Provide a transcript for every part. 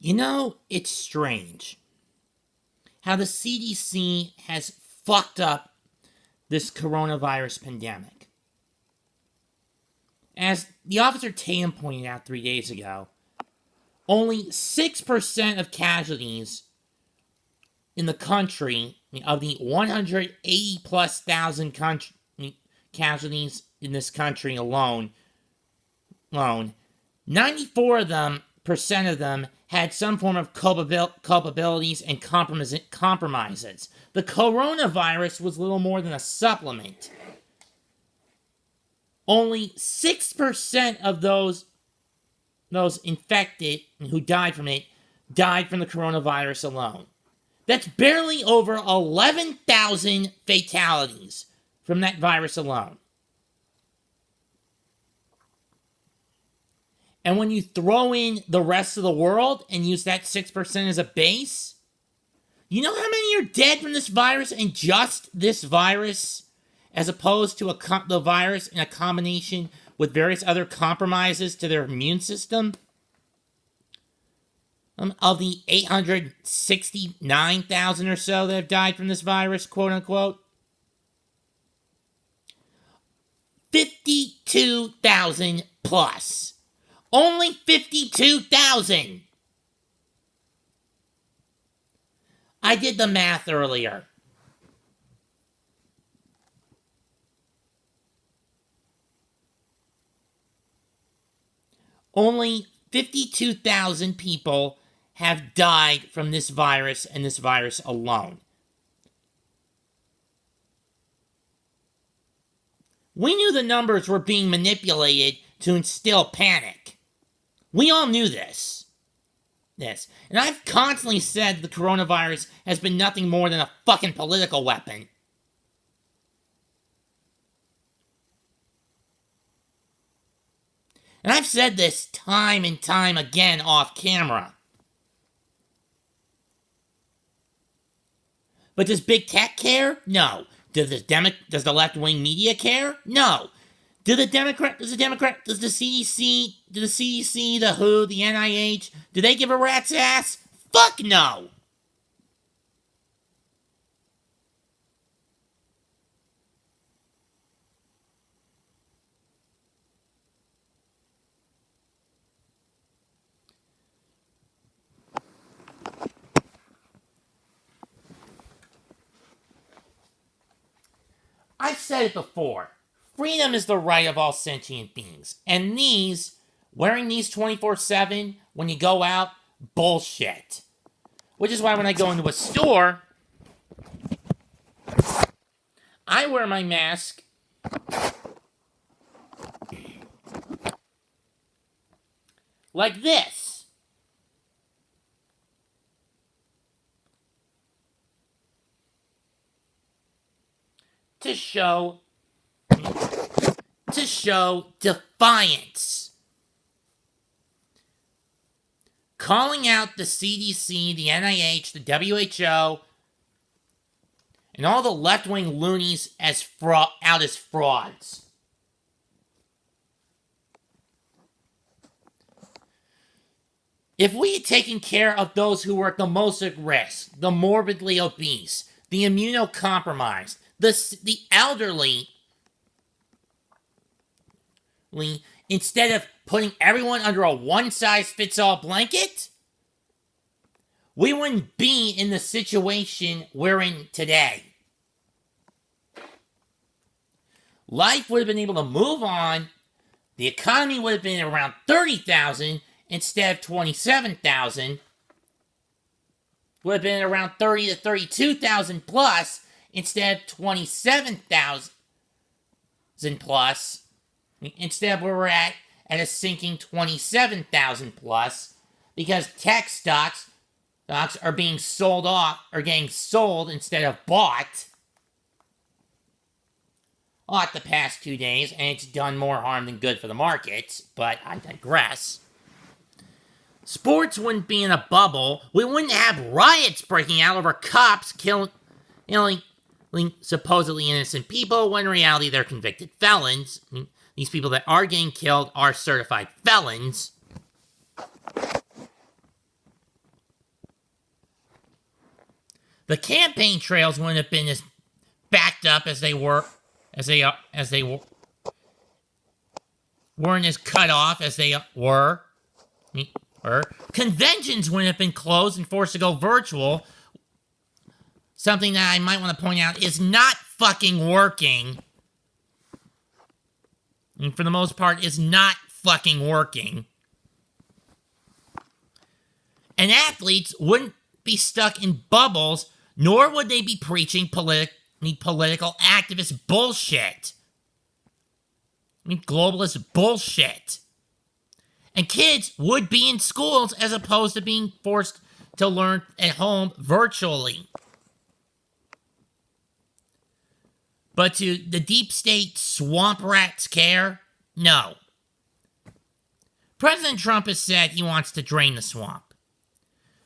You know, it's strange how the CDC has fucked up this coronavirus pandemic. As the officer Tatum pointed out 3 days ago, only 6% of casualties in the country, of the 180 plus thousand casualties in this country alone, 94 of them percent of them had some form of culpabilities and compromises. The coronavirus was little more than a supplement. Only 6% of those infected who died from it died from the coronavirus alone. That's barely over 11,000 fatalities from that virus alone. And when you throw in the rest of the world and use that 6% as a base, you know how many are dead from this virus and just this virus, as opposed to the virus in a combination with various other compromises to their immune system? Of the 869,000 or so that have died from this virus, quote unquote, 52,000 plus. Only 52,000. I did the math earlier. Only 52,000 people have died from this virus and this virus alone. We knew the numbers were being manipulated to instill panic. We all knew this. And I've constantly said the coronavirus has been nothing more than a fucking political weapon. And I've said this time and time again off camera. But does big tech care? No. Does the left-wing media care? No. Does the CDC, the WHO, the NIH, do they give a rat's ass? Fuck no! I've said it before. Freedom is the right of all sentient beings. And wearing these 24/7 when you go out, bullshit. Which is why when I go into a store, I wear my mask like this. To show defiance. Calling out the CDC, the NIH, the WHO, and all the left-wing loonies as frauds. If we had taken care of those who were at the most at risk, the morbidly obese, the immunocompromised, the elderly, instead of putting everyone under a one-size-fits-all blanket, we wouldn't be in the situation we're in today. Life would have been able to move on. The economy would have been around 30,000 instead of 27,000. Would have been around 30 to 32,000 plus instead of 27,000 plus. Instead, where we're at a sinking 27,000 plus, because tech stocks are being sold off, or getting sold instead of bought. The past 2 days, and it's done more harm than good for the markets, but I digress. Sports wouldn't be in a bubble. We wouldn't have riots breaking out over cops killing supposedly innocent people, when in reality they're convicted felons. These people that are getting killed are certified felons. the campaign trails wouldn't have been as backed up as they were, weren't as cut off as they were. Conventions wouldn't have been closed and forced to go virtual. Something that I might want to point out is not fucking working. And for the most part, is not fucking working. And athletes wouldn't be stuck in bubbles, nor would they be preaching political activist bullshit. Globalist bullshit. And kids would be in schools as opposed to being forced to learn at home virtually. But to the deep state swamp rats care? No. President Trump has said he wants to drain the swamp.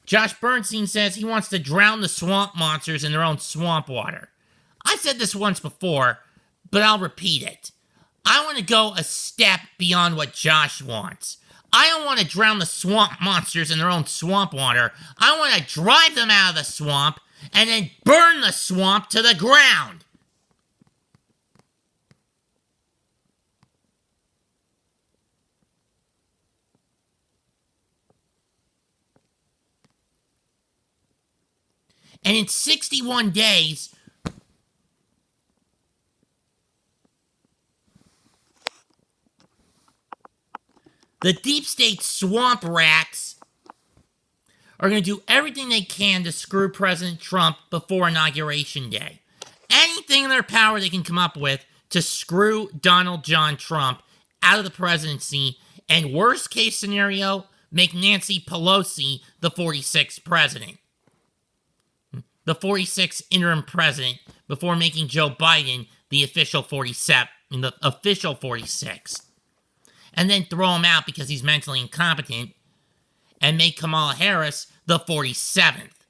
Josh Bernstein says he wants to drown the swamp monsters in their own swamp water. I said this once before, but I'll repeat it. I want to go a step beyond what Josh wants. I don't want to drown the swamp monsters in their own swamp water. I want to drive them out of the swamp and then burn the swamp to the ground. And in 61 days, the deep state swamp rats are going to do everything they can to screw President Trump before Inauguration Day. Anything in their power they can come up with to screw Donald John Trump out of the presidency, and worst case scenario, make Nancy Pelosi the 46th president. The 46th interim president before making Joe Biden the official 46th. And then throw him out because he's mentally incompetent and make Kamala Harris the 47th.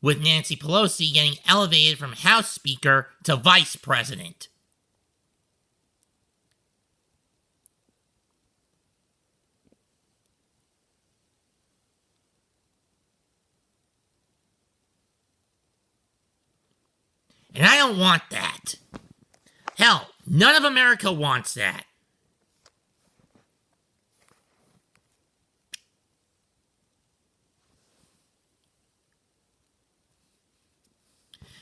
With Nancy Pelosi getting elevated from House Speaker to Vice President. And I don't want that. Hell, none of America wants that.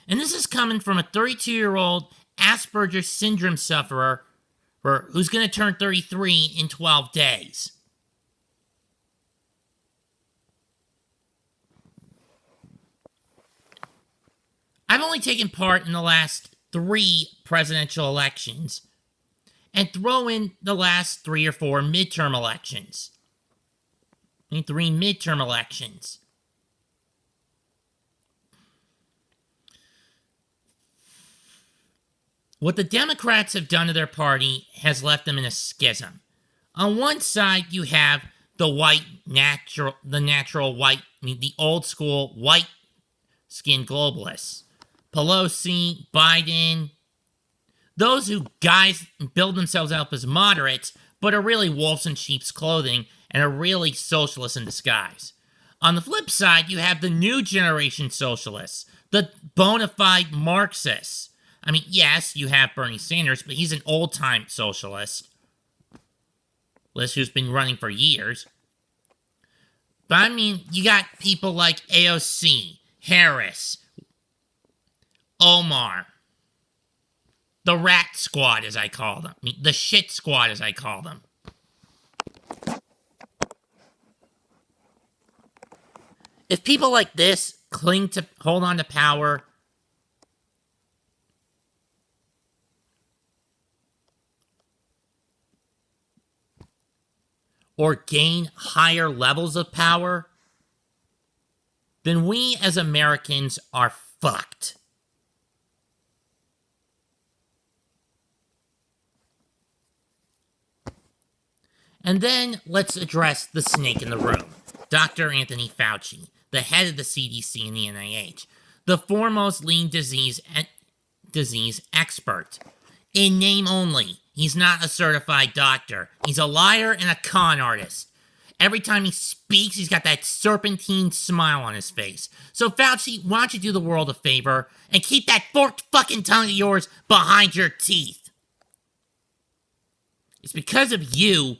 And this is coming from a 32-year-old Asperger's syndrome sufferer who's going to turn 33 in 12 days. I've only taken part in the last 3 presidential elections, and throw in the last 3 or 4 midterm elections. 3 midterm elections. What the Democrats have done to their party has left them in a schism. On one side, you have the the old school white-skinned globalists. Pelosi, Biden, those who guys build themselves up as moderates, but are really wolves in sheep's clothing and are really socialists in disguise. On the flip side, you have the new generation socialists, the bona fide Marxists. I mean, yes, you have Bernie Sanders, but he's an old-time socialist who's been running for years. But I mean, you got people like AOC, Harris, Omar, the rat squad, as I call them. The shit squad, as I call them. If people like this hold on to power, or gain higher levels of power, then we as Americans are fucked. And then let's address the snake in the room, Dr. Anthony Fauci, the head of the CDC and the NIH, the foremost leading disease expert. In name only, he's not a certified doctor. He's a liar and a con artist. Every time he speaks, he's got that serpentine smile on his face. So, Fauci, why don't you do the world a favor and keep that forked fucking tongue of yours behind your teeth? It's because of you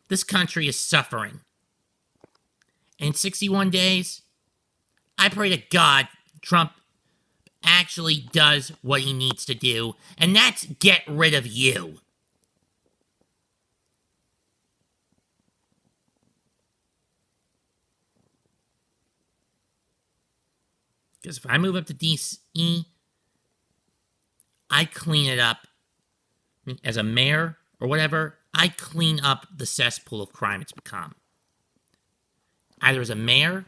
this country is suffering. In 61 days, I pray to God Trump actually does what he needs to do, and that's get rid of you. Because if I move up to D.C., I clean it up. As a mayor or whatever, I clean up the cesspool of crime it's become. Either as a mayor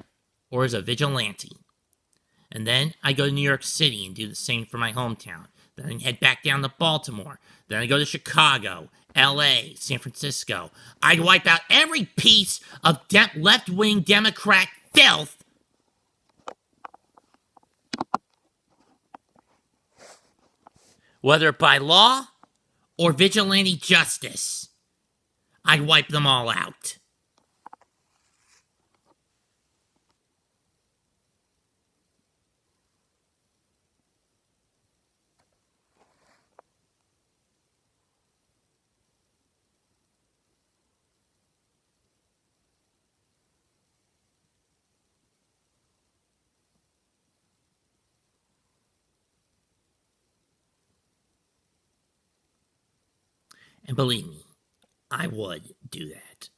or as a vigilante. And then I go to New York City and do the same for my hometown. Then I head back down to Baltimore. Then I go to Chicago, L.A., San Francisco. I'd wipe out every piece of left-wing Democrat filth whether by law or vigilante justice. I'd wipe them all out. And believe me, I would do that.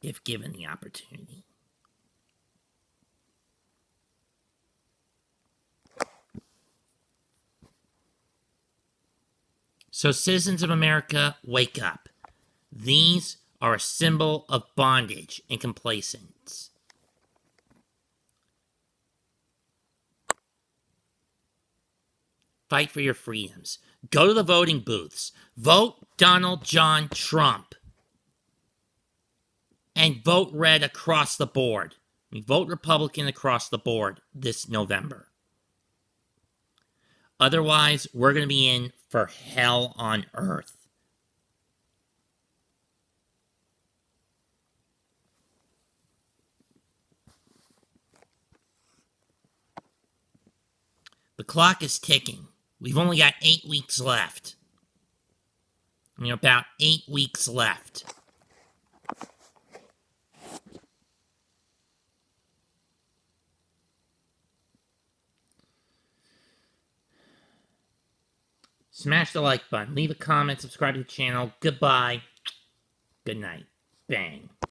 If given the opportunity. So, citizens of America, wake up. These are a symbol of bondage and complacence. Fight for your freedoms. Go to the voting booths. Vote Donald John Trump. And vote red across the board. Vote Republican across the board this November. Otherwise, we're going to be in for hell on earth. The clock is ticking. We've only got 8 weeks left. About 8 weeks left. Smash the like button. Leave a comment. Subscribe to the channel. Goodbye. Good night. Bang.